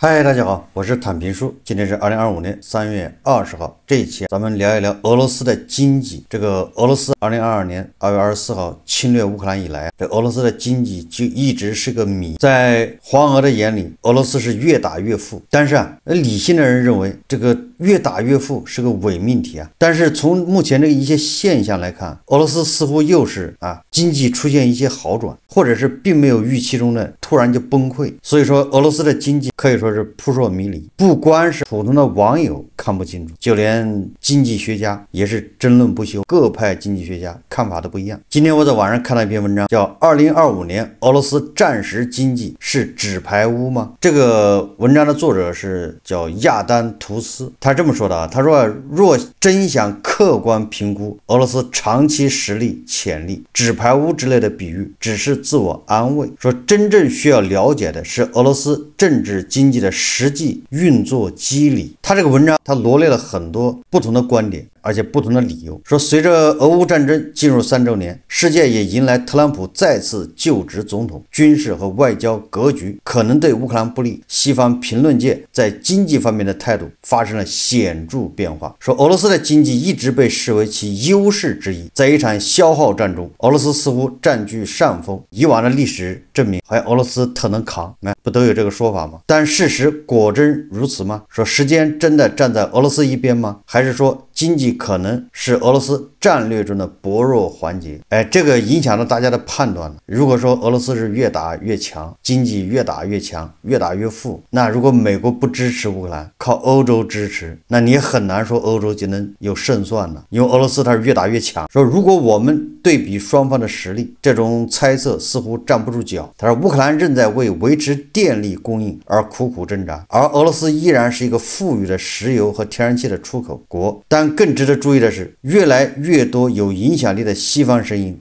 嗨，大家好，我是坦平叔。今天是2025年3月20号。这一期咱们聊一聊俄罗斯的经济。这个俄罗斯2022年2月24号侵略乌克兰以来，这俄罗斯的经济就一直是个谜。在黄俄的眼里，俄罗斯是越打越富。但是理性的人认为这个越打越富是个伪命题啊。但是从目前这一些现象来看，俄罗斯似乎又是经济出现一些好转，或者是并没有预期中的突然就崩溃。所以说，俄罗斯的经济可以说是扑朔迷离，不光是普通的网友看不清楚，就连经济学家也是争论不休，各派经济学家看法都不一样。今天我在网上看到一篇文章，叫2025年俄罗斯战时经济是纸牌屋吗？这个文章的作者是叫亚丹图斯，他这么说的他说若真想客观评估俄罗斯长期实力潜力，纸牌屋之类的比喻只是自我安慰，说真正需要了解的是俄罗斯政治经济的实际运作机理。他这个文章他罗列了很多不同的观点，而且不同的理由，说随着俄乌战争进入3周年，世界也迎来特朗普再次就职总统，军事和外交格局可能对乌克兰不利。西方评论界在经济方面的态度发生了显著变化，说俄罗斯的经济一直被视为其优势之一，在一场消耗战中，俄罗斯似乎占据上风。以往的历史证明，好像俄罗斯特能扛，不都有这个说法吗？但事实果真如此吗？说时间真的站在俄罗斯一边吗？还是说经济可能是俄罗斯战略中的薄弱环节？这个影响到大家的判断了。如果说俄罗斯是越打越强，经济越打越强，越打越富，那如果美国不支持乌克兰，靠欧洲支持，那你也很难说欧洲就能有胜算了，因为俄罗斯它是越打越强。说如果我们对比双方的实力，这种猜测似乎站不住脚。他说乌克兰正在为维持电力供应而苦苦挣扎，而俄罗斯依然是一个富裕的石油和天然气的出口国。但更值得注意的是，越来越多有影响力的西方声音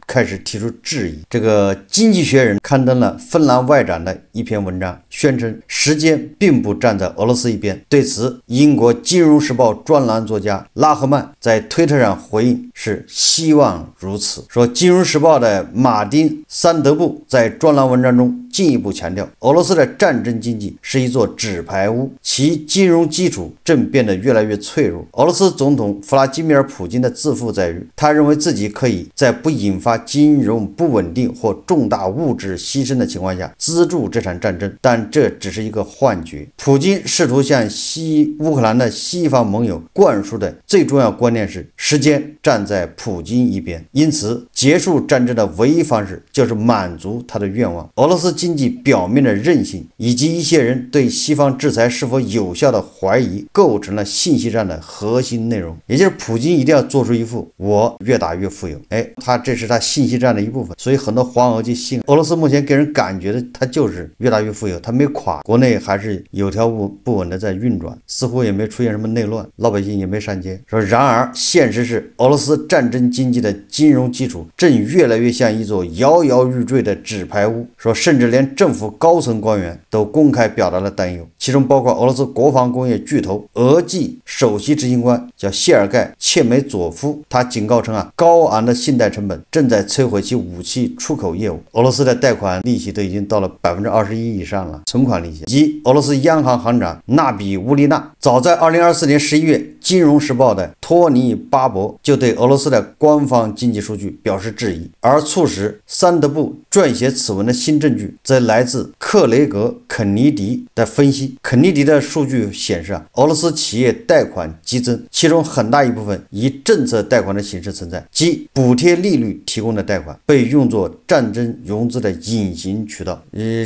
开始提出质疑。这个经济学人刊登了芬兰外长的一篇文章，宣称时间并不站在俄罗斯一边。对此，英国金融时报专栏作家拉赫曼在推特上回应是希望如此。说金融时报的马丁桑德布在专栏文章中进一步强调，俄罗斯的战争经济是一座纸牌屋，其金融基础正变得越来越脆弱。俄罗斯总统弗拉基米尔·普京的自负在于，他认为自己可以在不引发金融不稳定或重大物质牺牲的情况下资助这场战争，但这只是一个幻觉。普京试图向乌克兰的西方盟友灌输的最重要观念是时间站在普京一边，因此结束战争的唯一方式就是满足他的愿望。俄罗斯经济表面的韧性以及一些人对西方制裁是否有效的怀疑，构成了信息战的核心内容。也就是普京一定要做出一副我越打越富有，这是他信息战的一部分。所以很多黄俄就信俄罗斯目前给人感觉的他就是越打越富有，他没垮，国内还是有条不紊的在运转，似乎也没出现什么内乱，老百姓也没上街。说然而现实是俄罗斯战争经济的金融基础正越来越像一座摇摇欲坠的纸牌屋，说甚至连政府高层官员都公开表达了担忧，其中包括俄罗斯国防工业巨头俄技首席执行官叫谢尔盖·切梅佐夫，他警告称高昂的信贷成本正在摧毁其武器出口业务。俄罗斯的贷款利息都已经到了21%以上了，存款利息。及俄罗斯央行行长纳比乌利纳早在2024年11月，金融时报的托尼巴伯就对俄罗斯的官方经济数据表示质疑，而促使桑德布撰写此文的新证据则来自克雷格·肯尼迪的分析。肯尼迪的数据显示俄罗斯企业贷款激增，其中很大一部分以政策贷款的形式存在，即补贴利率提供的贷款被用作战争融资的隐形渠道。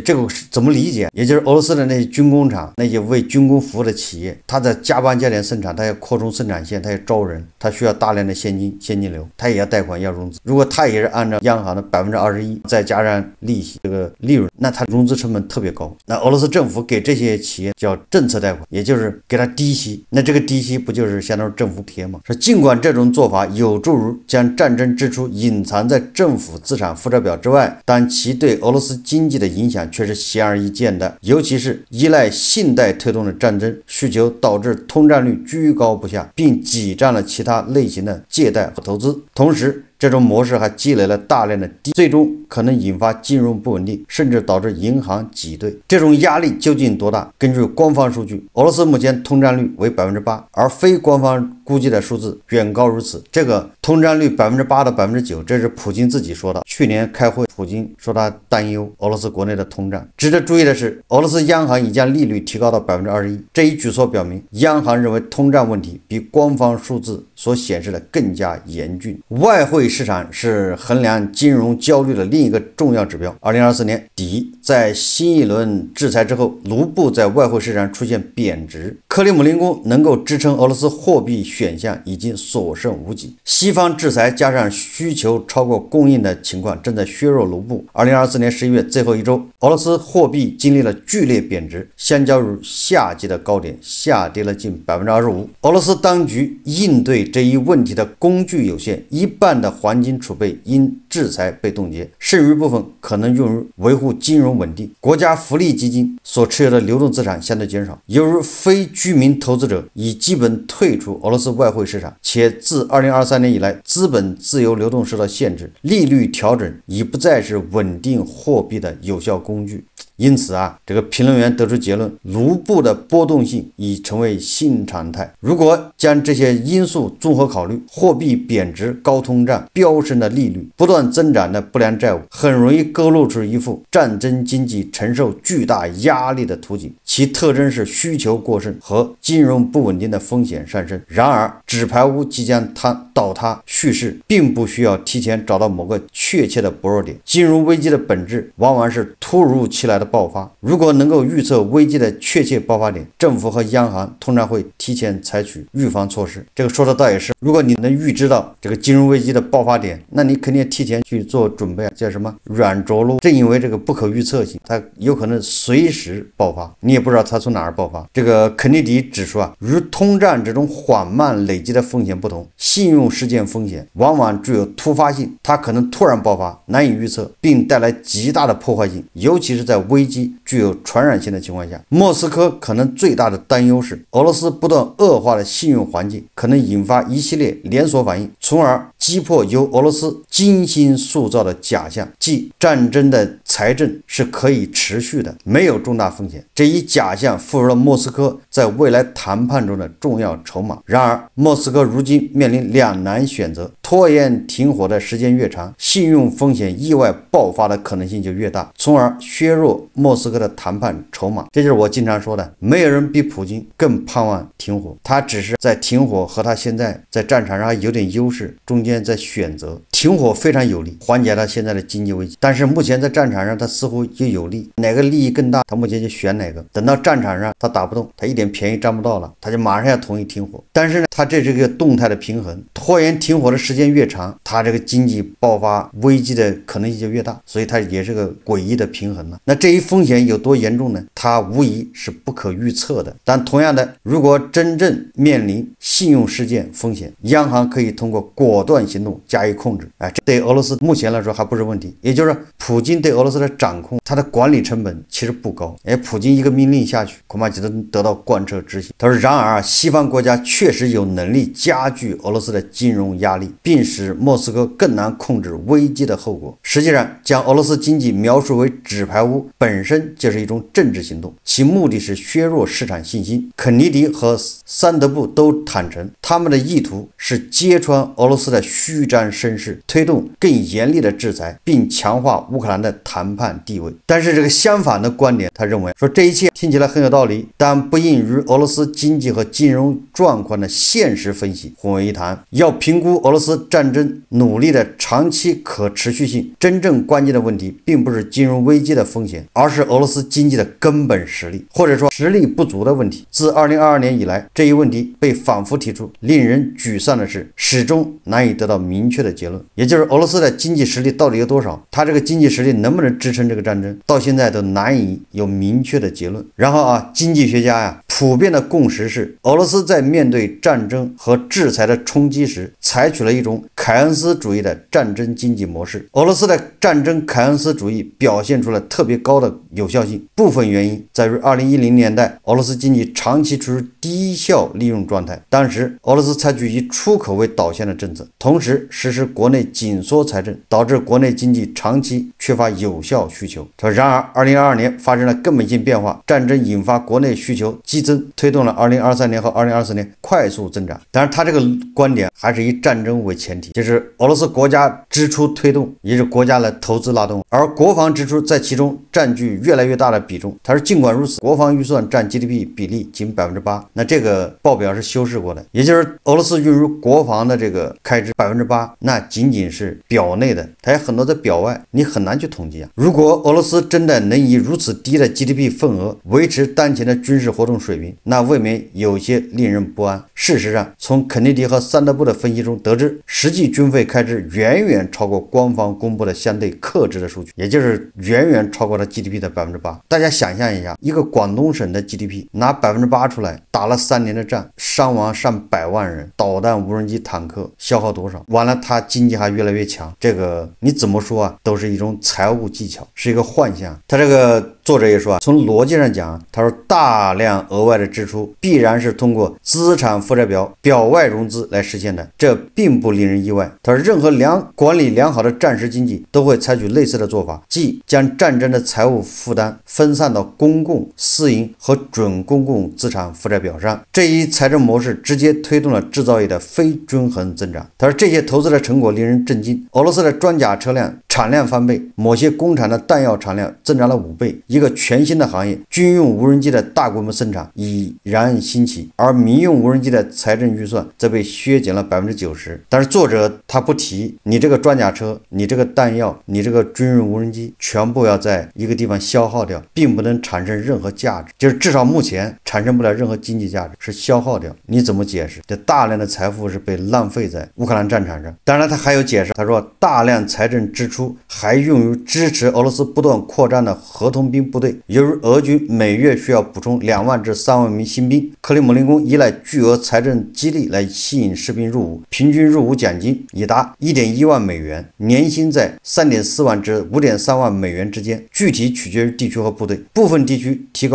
这个怎么理解？也就是俄罗斯的那些军工厂，那些为军工服务的企业，他在加班加点生产，他要扩充生产线，他要招人，他需要大量的现金流，他也要贷款要融资。如果他也是按照央行的21%再加上利息这个利润，那他融资成本特别高。那俄罗斯政府给这些企业叫政策贷款，也就是给他低息，那这个低息不就是相当于政府补贴吗？说尽管这种做法有助于将战争支出隐藏在政府资产负债表之外，但其对俄罗斯经济的影响却是显而易见的，尤其是依赖信贷推动的战争需求导致通胀率居高不下，并挤占了其他类型的借贷和投资。同时这种模式还积累了大量的最终可能引发金融不稳定，甚至导致银行挤兑。这种压力究竟多大？根据官方数据，俄罗斯目前通胀率为 8%， 而非官方估计的数字远高如此。这个通胀率 8%到 9%， 这是普京自己说的。去年开会，普京说他担忧俄罗斯国内的通胀。值得注意的是，俄罗斯央行已将利率提高到 21%， 这一举措表明央行认为通胀问题比官方数字所显示的更加严峻。外汇市场是衡量金融焦虑的另一个重要指标。2024年底，在新一轮制裁之后，卢布在外汇市场出现贬值，克里姆林宫能够支撑俄罗斯货币选项已经所剩无几。西方制裁加上需求超过供应的情况正在削弱卢布。2024年11月最后一周，俄罗斯货币经历了剧烈贬值，相较于夏季的高点下跌了近 25%。俄罗斯当局应对这一问题的工具有限，一半的黄金储备因制裁被冻结，剩余部分可能用于维护金融稳定。国家福利基金所持有的流动资产相对减少，由于非居民投资者已基本退出俄罗斯外汇市场，且自2023年以来资本自由流动受到限制，利率调整已不再是稳定货币的有效工具。因此这个评论员得出结论，卢布的波动性已成为新常态。如果将这些因素综合考虑，货币贬值、高通胀、飙升的利率、不断增长的不良债务，很容易勾勒出一副战争经济承受巨大压力的图景，其特征是需求过剩和金融不稳定的风险上升。然而，纸牌屋即将倒塌叙事并不需要提前找到某个确切的薄弱点。金融危机的本质往往是突如其来的爆发。如果能够预测危机的确切爆发点，政府和央行通常会提前采取预防措施。这个说的倒也是，如果你能预知到这个金融危机的爆发点，那你肯定提前去做准备，叫什么软着陆。正因为这个不可预测性，它有可能随时爆发，你也不知道它从哪儿爆发。这个肯尼迪指出与通胀这种缓慢累积的风险不同，信用事件风险往往具有突发性，它可能突然爆发，难以预测，并带来极大的破坏性，尤其是在危机具有传染性的情况下。莫斯科可能最大的担忧是，俄罗斯不断恶化的信用环境可能引发一系列连锁反应，从而击破由俄罗斯精心塑造的假象，即战争的财政是可以持续的，没有重大风险。这一假象赋予了莫斯科在未来谈判中的重要筹码。然而，莫斯科如今面临两难选择：拖延停火的时间越长，信用风险意外爆发的可能性就越大，从而削弱莫斯科的谈判筹码。这就是我经常说的，没有人比普京更盼望停火，他只是在停火和他现在在战场上还有点优势中间在选择。停火非常有利，缓解他现在的经济危机，但是目前在战场上他似乎就有利，哪个利益更大，他目前就选哪个。等到战场上他打不动，他一点便宜占不到了，他就马上要同意停火。但是呢，他这是个动态的平衡，拖延停火的时间越长，他这个经济爆发危机的可能性就越大，所以它也是个诡异的平衡了。那这一风险有多严重呢？它无疑是不可预测的。但同样的，如果真正面临信用事件风险，央行可以通过果断行动加以控制。这对俄罗斯目前来说还不是问题。也就是说，普京对俄罗斯的掌控，它的管理成本其实不高。普京一个命令下去，恐怕就能得到贯彻执行。他说，然而西方国家确实有能力加剧俄罗斯的金融压力，并使莫斯科更难控制危机的后果。实际上，将俄罗斯经济描述为纸牌屋本身就是一种政治行动，其目的是削弱市场信心。肯尼迪和桑德布都坦诚，他们的意图是揭穿俄罗斯的虚张声势，推动更严厉的制裁，并强化乌克兰的谈判地位。但是这个相反的观点，他认为说这一切听起来很有道理，但不应与俄罗斯经济和金融状况的现实分析混为一谈。要评估俄罗斯战争努力的长期可持续性，真正关键的问题并不是金融危机的风险，而是俄罗斯经济的根本实力，或者说实力不足的问题。自2022年以来，这一问题被反复提出，令人沮丧的是，始终难以得到明确的结论。也就是俄罗斯的经济实力到底有多少，它这个经济实力能不能支撑这个战争，到现在都难以有明确的结论。然后经济学家普遍的共识是，俄罗斯在面对战争和制裁的冲击时，采取了一种凯恩斯主义的战争经济模式。俄罗斯的战争凯恩斯主义表现出了特别高的有效性，部分原因在于2010年代俄罗斯经济长期处于低效利用状态，当时俄罗斯采取以出口为导向的政策，同时实施国内紧缩财政，导致国内经济长期缺乏有效需求。然而2022年发生了根本性变化，战争引发国内需求激增，推动了2023年和2024年快速增长。当然他这个观点还是以战争为前提，就是俄罗斯国家支出推动，也是国家来投资拉动，而国防支出在其中占据越来越大的比重。他说尽管如此，国防预算占 GDP 比例仅 8%， 那这个报表是修饰过的，也就是俄罗斯运入国防的这个开支 8%， 那仅仅是表内的，它有很多在表外，你很难去统计啊。如果俄罗斯真的能以如此低的 GDP 份额维持当前的军事活动水平，那未免有些令人不安。事实上，从肯尼迪和桑德布的分析中得知，实际军费开支远远超过官方公布的相对克制的数据，也就是远远超过了 GDP 的 8%。大家想象一下，一个广东省的 GDP 拿 8% 出来，打了3年的战，伤亡上百万人，导弹、无人机、坦克消耗多少？完了，它经济还越来越强，这个你怎么说啊，都是一种财务技巧，是一个幻象。他这个作者也说啊，从逻辑上讲，他说大量额外的支出必然是通过资产负债表表外融资来实现的，这并不令人意外。他说任何管理良好的战时经济都会采取类似的做法，即将战争的财务负担分散到公共、私营和准公共资产负债表上。这一财政模式直接推动了制造业的非均衡增长。他说这些投资的成果令人震惊，俄罗斯的装甲车辆产量翻倍，某些工厂的弹药产量增长了5倍。一个全新的行业，军用无人机的大规模生产已然兴起，而民用无人机的财政预算则被削减了 90%。 但是作者他不提，你这个装甲车，你这个弹药，你这个军用无人机全部要在一个地方消耗掉，并不能产生任何价值，就是至少目前产生不了任何经济价值，是消耗掉。你怎么解释这大量的财富是被浪费在乌克兰战场上？当然他还有解释，他说大量财政支出还用于支持俄罗斯不断扩张的合同兵部队。由于俄军每月需要补充2万至3万名新兵，克里姆林宫依赖巨额财政激励来吸引士兵入伍，平均入伍奖金已达 1.1 万美元，年薪在 3.4 万至 5.3 万美元之间，具体取决于地区和部队，部分地区提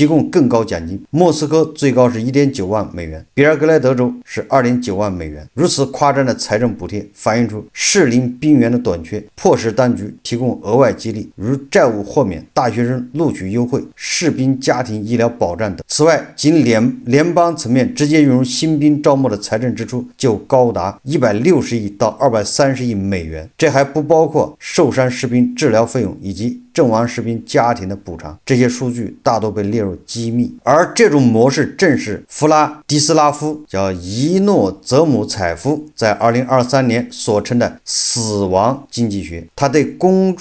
供更高奖金，莫斯科最高是 1.9 万美元，比尔格莱德州是 2.9 万美元。如此夸张的财政补贴反映出适龄兵员的短缺，迫使当局提供额外激励，如债务豁免、大学生录取优惠、士兵家庭医疗保障等。此外，仅联邦层面直接运入新兵招募的财政支出就高达160亿到230亿美元，这还不包括受伤士兵治疗费用以及阵亡士兵家庭的补偿，这些数据大多被列入机密。而这种模式正是弗拉迪斯拉夫叫伊诺泽姆采夫在2023年所称的死亡经济学，他对公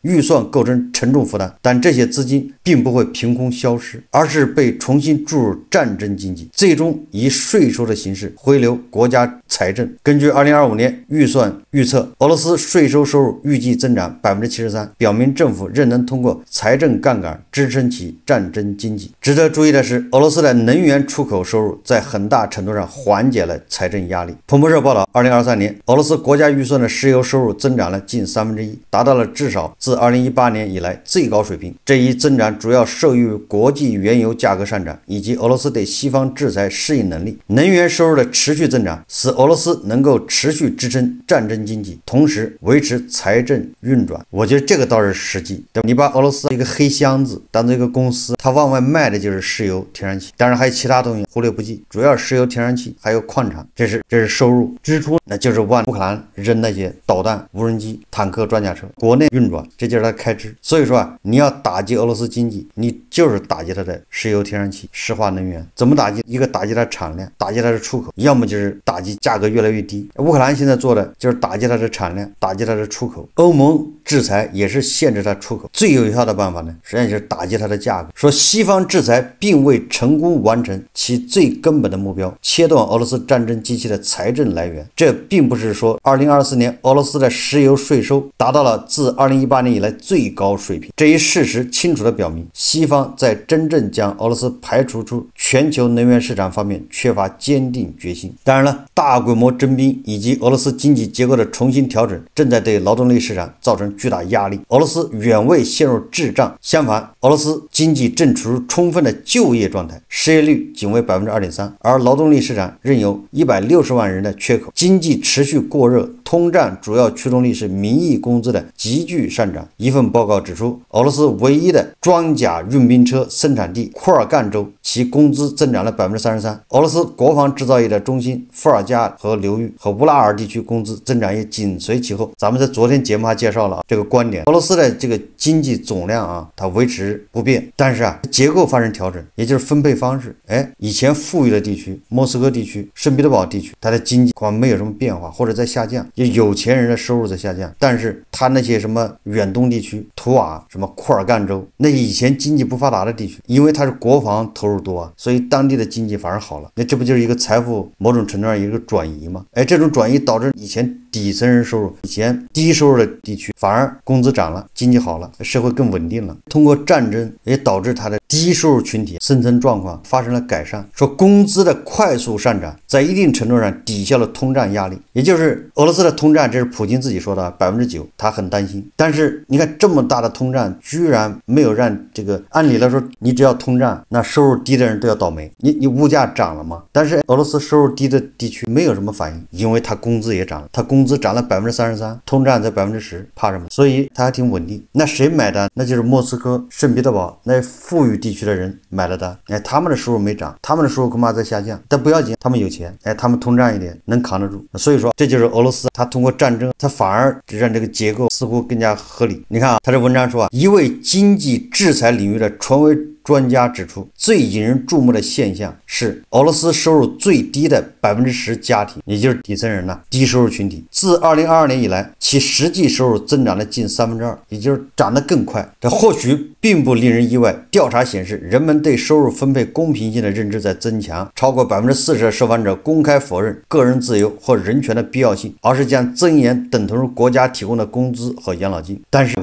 预算构成沉重负担，但这些资金并不会凭空消失，而是被重新注入战争经济，最终以税收的形式回流国家财政。根据2025年预算预测，俄罗斯税收收入预计增长 73%， 表明政府仍能通过财政杠杆支撑起战争经济。值得注意的是，俄罗斯的能源出口收入在很大程度上缓解了财政压力。彭博社报道，2023年俄罗斯国家预算的石油收入增长了近1/3，达到了至少自2018年以来最高水平。这一增长主要受益于国际原油价格上涨以及俄罗斯对西方制裁适应能力。能源收入的持续增长使俄罗斯能够持续支撑战争经济，同时维持财政运转。我觉得这个倒是实际。你把俄罗斯一个黑箱子当做一个公司，它往外卖的就是石油、天然气，当然还有其他东西忽略不计，主要是石油、天然气还有矿产，这是收入。支出那就是往乌克兰扔那些导弹、无人机、坦克、装甲车，国内运转，这就是它开支。所以说啊，你要打击俄罗斯经济，你就是打击它的石油、天然气、石化能源。怎么打击？一个打击它产量，打击它的出口，要么就是打击价价格越来越低。乌克兰现在做的就是打击它的产量，打击它的出口。欧盟制裁也是限制它出口，最有效的办法呢，实际上就是打击它的价格。说西方制裁并未成功完成其最根本的目标，切断俄罗斯战争机器的财政来源。这并不是说2024年俄罗斯的石油税收达到了自2018年以来最高水平，这一事实清楚地表明，西方在真正将俄罗斯排除出全球能源市场方面缺乏坚定决心。当然了，大规模征兵以及俄罗斯经济结构的重新调整正在对劳动力市场造成巨大压力。俄罗斯远未陷入滞胀，相反，俄罗斯经济正处于充分的就业状态，失业率仅为 2.3%， 而劳动力市场仍有160万人的缺口，经济持续过热，通胀主要驱动力是名义工资的急剧上涨。一份报告指出，俄罗斯唯一的装甲运兵车生产地库尔干州，其工资增长了 33%。俄罗斯国防制造业的中心伏尔加河流域和乌拉尔地区工资增长也紧随其后。咱们在昨天节目还介绍了这个观点，俄罗斯的这个经济总量它维持不变，但是结构发生调整，也就是分配方式。以前富裕的地区，莫斯科地区、圣彼得堡地区，它的经济恐怕没有什么变化，或者在下降，就有钱人的收入在下降。但是它那些什么远东地区、图瓦、什么库尔干州，那以前经济不发达的地区，因为它是国防投入多所以当地的经济反而好了。那这不就是一个财富某种程度上一个转移吗？这种转移导致以前底层人收入，以前低收入的地区反而工资涨了，经济好了，社会更稳定了。通过战争也导致它的低收入群体生存状况发生了改善。说工资的快速上涨在一定程度上抵消了通胀压力，也就是俄罗斯的通胀，这是普京自己说的 9%， 他很担心。但是你看这么大的通胀居然没有让这个，按理来说你只要通胀，那收入低的人都要倒霉，你物价涨了吗？但是俄罗斯收入低的地区没有什么反应，因为他工资也涨了，他工资涨了 33%， 通胀在 10%， 怕什么？所以他还挺稳定。那谁买单？那就是莫斯科、圣彼得堡那富裕地区的人买了单。他们的收入没涨，他们的收入恐怕在下降，但不要紧，他们有钱，他们通胀一点能扛得住。所以说这就是俄罗斯，他通过战争，他反而让这个结构似乎更加合理。你看他这文章说一位经济制裁领域的权威专家指出，最引人注目的现象是俄罗斯收入最低的 10% 家庭，也就是底层人低收入群体，自2022年以来，其实际收入增长了近2%，也就是涨得更快。这或许并不令人意外。调查显示，人们对收入分配公平性的认知在增强，超过 40% 的受访者公开否认个人自由或人权的必要性，而是将增延等同于国家提供的工资和养老金。但是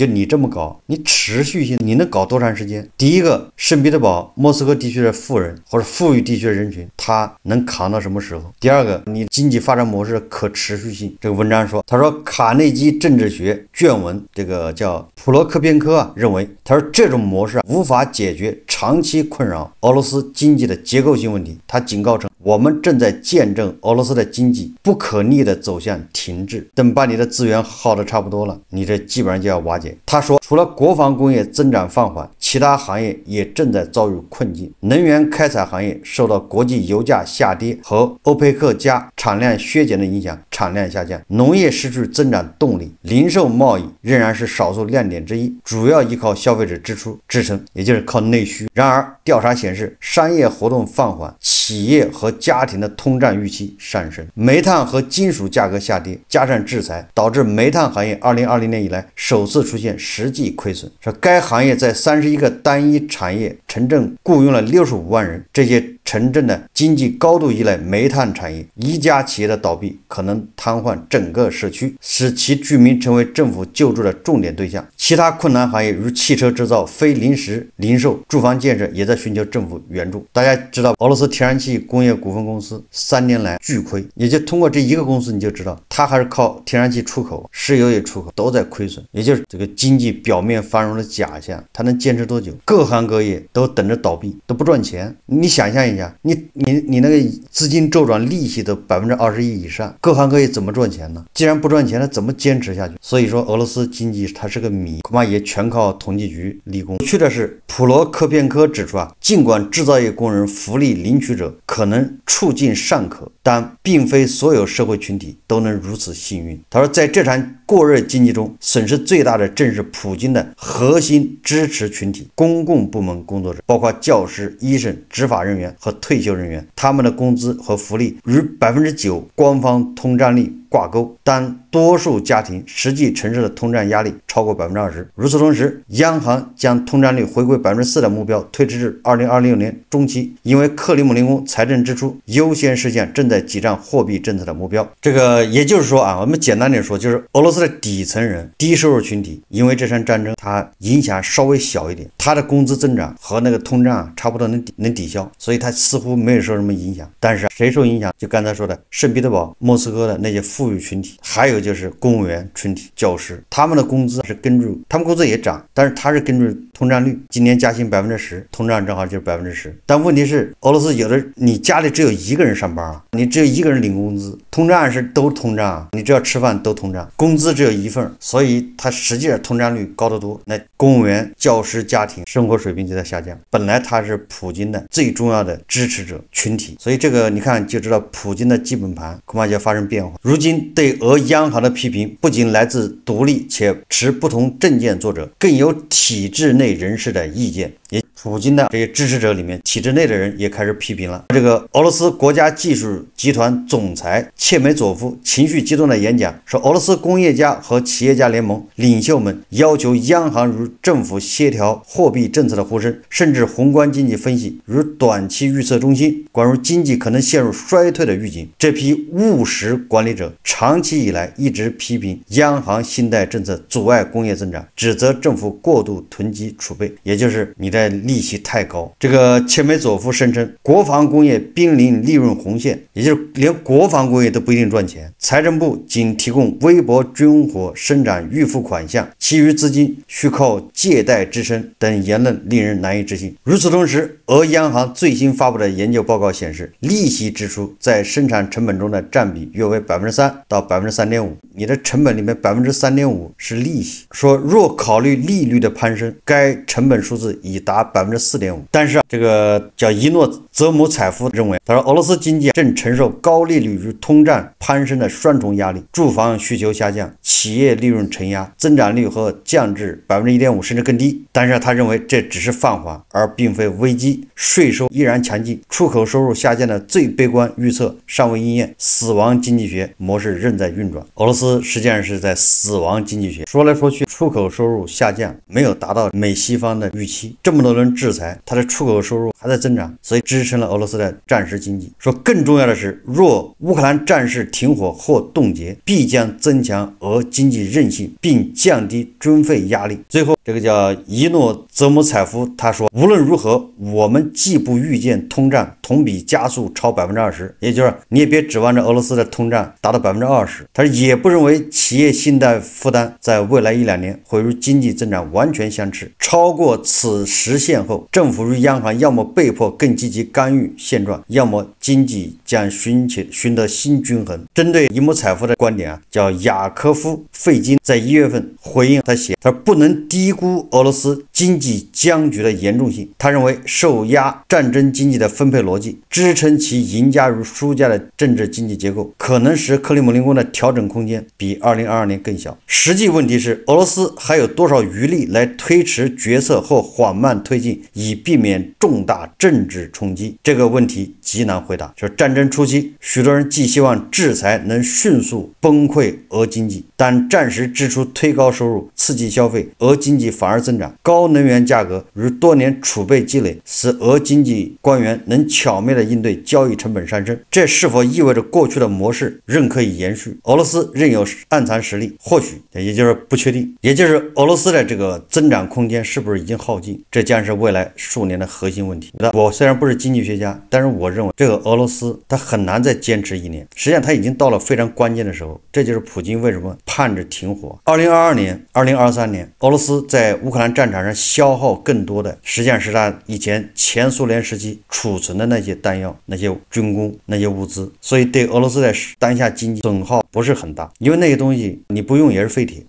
你这么搞，你持续性你能搞多长时间？第一个，圣彼得堡、莫斯科地区的富人或者富裕地区的人群，他能扛到什么时候？第二个，你经济发展模式的可持续性。这个文章说，他说卡内基政治学卷文这个叫普罗科片科认为，他说这种模式无法解决长期困扰俄罗斯经济的结构性问题。他警告称，我们正在见证俄罗斯的经济不可逆地走向停滞，等把你的资源耗得差不多了，你这基本上就要瓦解。他说，除了国防工业增长放缓，其他行业也正在遭遇困境。能源开采行业受到国际油价下跌和欧佩克加产量削减的影响，产量下降，农业失去增长动力，零售贸易仍然是少数亮点之一，主要依靠消费者支出支撑，也就是靠内需。然而调查显示，商业活动放缓，企业和家庭的通胀预期上升，煤炭和金属价格下跌，加上制裁，导致煤炭行业2020年以来首次出现实际亏损。说该行业在31个单一产业城镇雇佣了65万人，这些城镇的经济高度依赖煤炭产业，一家企业的倒闭可能瘫痪整个社区，使其居民成为政府救助的重点对象。其他困难行业如汽车制造、非零食零售、住房建设也在寻求政府援助。大家知道俄罗斯天然气工业股份公司3年来巨亏，也就通过这一个公司你就知道它还是靠天然气出口，石油也出口，都在亏损，也就是这个经济表面繁荣的假象，它能坚持多久？各行各业都等着倒闭，都不赚钱。你想象一下，你那个资金周转利息都21%以上，各行各业怎么赚钱呢？既然不赚钱，那怎么坚持下去？所以说俄罗斯经济它是个谜，恐怕也全靠统计局立功。有趣的是，普罗科片科指出尽管制造业工人福利领取者可能处境尚可，但并非所有社会群体都能如此幸运。他说，在这场过热经济中，损失最大的正是普京的核心支持群体——公共部门工作者，包括教师、医生、执法人员和退休人员。他们的工资和福利与9%官方通胀率挂钩，但多数家庭实际承受的通胀压力超过20%。与此同时，央行将通胀率回归4%的目标推迟至2026年中期，因为克里姆林宫财政支出优先实现正在挤占货币政策的目标。这个也就是说我们简单点说，就是俄罗斯的底层人、低收入群体，因为这场战争它影响稍微小一点，它的工资增长和那个通胀差不多能抵消，所以它似乎没有受什么影响。但是谁受影响？就刚才说的圣彼得堡、莫斯科的那些富裕群体，还有就是公务员群体、教师，他们的工资是根据他们工资也涨，但是它是根据通胀率，今年加薪10%，通胀正好就是10%。但问题是，俄罗斯有的你家里只有一个人上班你只有一个人领工资，通胀是都通胀你只要吃饭都通胀，工资只有一份，所以它实际上通胀率高得多。那公务员、教师家庭生活水平就在下降，本来他是普京的最重要的支持者群体，所以这个你看就知道普京的基本盘恐怕就要发生变化。如今对俄央行的批评不仅来自独立且持不同政见作者，更有体制内人士的意见。普京的这些支持者里面，体制内的人也开始批评了。这个俄罗斯国家技术集团总裁切梅佐夫情绪激动的演讲说，俄罗斯工业家和企业家联盟领袖们要求央行与政府协调货币政策的呼声，甚至宏观经济分析与短期预测中心关于经济可能陷入衰退的预警。这批务实管理者长期以来一直批评央行信贷政策阻碍工业增长，指责政府过度囤积储备，也就是你的利息太高。这个切梅佐夫声称，国防工业濒临利润红线，也就是连国防工业都不一定赚钱。财政部仅提供微薄军火生产预付款项，其余资金需靠借贷支撑等言论令人难以置信。与此同时，俄央行最新发布的研究报告显示，利息支出在生产成本中的占比约为3%到3.5%。你的成本里面3.5%是利息。说若考虑利率的攀升，该成本数字已达4.5%。但是这个叫伊诺泽姆采夫认为，他说俄罗斯经济正承受高利率与通胀攀升的双重压力，住房需求下降，企业利润承压，增长率和降至1.5%甚至更低。但是他认为这只是放缓，而并非危机。税收依然强劲，出口收入下降的最悲观预测尚未应验，死亡经济学模式仍在运转。俄罗斯实际上是在死亡经济学，说来说去，出口收入下降没有达到美西方的预期，这么多人制裁，它的出口收入还在增长，所以支撑了俄罗斯的战时经济。说更重要的是，若乌克兰战事停火或冻结，必将增强俄经济韧性，并降低军费压力。最后，这个叫伊诺泽姆采夫他说，无论如何，我们既不预见通胀同比加速超20%，也就是你也别指望着俄罗斯的通胀达到20%，他也不认为企业信贷负担在未来1-2年会与经济增长完全相斥。超过此时线后，政府与央行要么被迫更积极干预现状，要么经济将寻得新均衡。针对伊姆采夫的观点叫雅科夫费金在1月份回应，他写，他说不能低估俄罗斯经济僵局的严重性。他认为受压战争经济的分配逻辑支撑其赢家与输家的政治经济结构，可能使克里姆林宫的调整空间比2022年更小。实际问题是，俄罗斯还有多少余力来推迟决策或缓慢推进，以避免重大政治冲击？这个问题极难回答。就是战争初期，许多人寄希望制裁能迅速崩溃俄经济，但战时支出推高收入，刺激消费，俄经济反而增长。高能源价格与多年储备积累，使俄经济官员能巧妙地应对交易成本上升。这是否意味着过去的模式仍可以延续？俄罗斯仍有暗藏实力，或许，也就是不确定。也就是俄罗斯的这个增长空间是不是已经耗尽？这将是未来数年的核心问题。我虽然不是经济学家，但是我认为这个俄罗斯它很难再坚持1年。实际上它已经到了非常关键的时候，这就是普京为什么盼着停火。2022年、2023年，俄罗斯在乌克兰战场上消耗更多的，实际上是他以前前苏联时期储存的那些弹药、那些军工、那些物资，所以对俄罗斯的当下经济损耗不是很大，因为那些东西你不用也是废铁，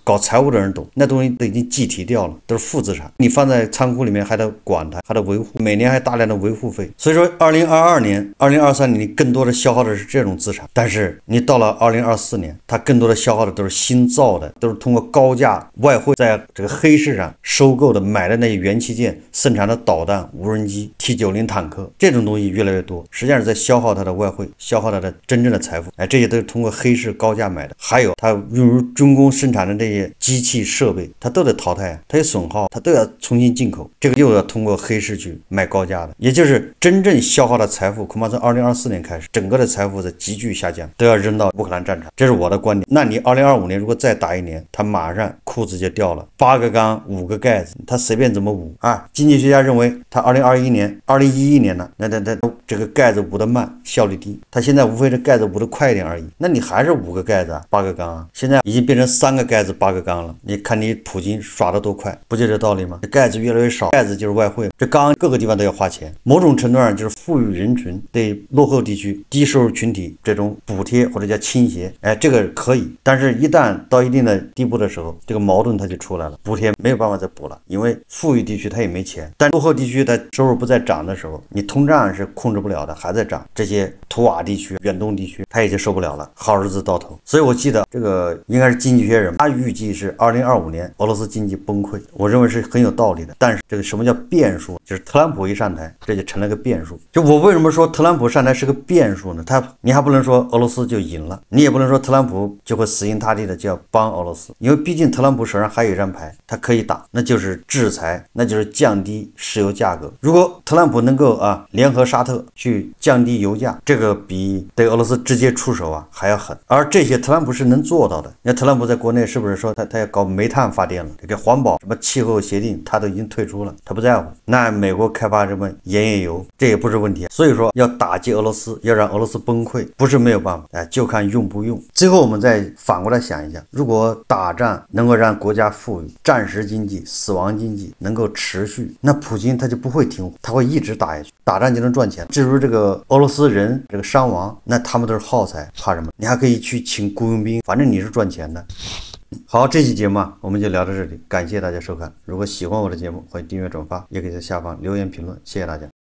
搞财务的人懂，那东西都已经计提掉了，都是负资产，你放在仓库里面还得管它，还得维护，每年还大量的维护费。所以说2022年、2023年你更多的消耗的是这种资产，但是你到了2024年，它更多的消耗的都是新造的，都是通过高价外汇在这个黑市上收购的买的那些元器件生产的导弹、无人机、T90坦克，这种东西越来越多，实际上是在消耗它的外汇，消耗它的真正的财富。这些都是通过黑市高价买的。还有它用于军工生产的这些机器设备，它都得淘汰，它有损耗，它都要重新进口，这个又要通过黑市去卖高价的。也就是真正消耗的财富，恐怕从2024年开始，整个的财富在急剧下降，都要扔到乌克兰战场，这是我的观点。那你2025年如果再打一年，它马上裤子就掉了，8个缸5个盖子，它随便怎么捂啊？经济学家认为，它2021年呢，那这个盖子捂得慢，效率低，它现在无非是盖子捂得快一点而已。那你还是5个盖子啊，8个缸啊，现在已经变成3个盖子8个缸了。你看你普京耍得多快，不就这道理吗？这盖子越来越少，盖子就是外汇，这缸各个地方都要花钱。某种程度上就是富裕人群对落后地区、低收入群体这种补贴或者叫倾斜，这个可以。但是一旦到一定的地步的时候，这个矛盾它就出来了，补贴没有办法再补了，因为富裕地区它也没钱，但落后地区它收入不再涨的时候，你通胀是控制不了的，还在涨。这些图瓦地区、远东地区，它已经受不了了，好日子到头。所以我记得这个应该是经济学人，他预计是2025年俄罗斯经济崩溃，我认为是很有道理的。但是这个什么叫变数？就是特朗普一上台，这就成了个变数。就我为什么说特朗普上台是个变数呢？你还不能说俄罗斯就赢了，你也不能说特朗普就会死心塌地的就要帮俄罗斯，因为毕竟特朗普手上还有一张牌，他可以打，那就是制裁，那就是降低石油价格。如果特朗普能够联合沙特去降低油价，这个比对俄罗斯直接出手还要狠。而这些特朗普是能做到的。那特朗普在国内是不是说他要搞煤炭发电了？这个环保什么气候协定他都已经退出了，他不在乎。那美国开发什么页岩油，这也不是问题。所以说要打击俄罗斯，要让俄罗斯崩溃，不是没有办法，就看用不用。最后我们再反过来想一下，如果打仗能够让国家富裕，战时经济、死亡经济能够持续，那普京他就不会停火，他会一直打下去，打仗就能赚钱。至于这个俄罗斯人这个伤亡，那他们都是耗材，怕什么？你还可以去请雇佣兵，反正你是赚钱的。好，这期节目我们就聊到这里，感谢大家收看。如果喜欢我的节目，欢迎订阅转发，也可以在下方留言评论，谢谢大家。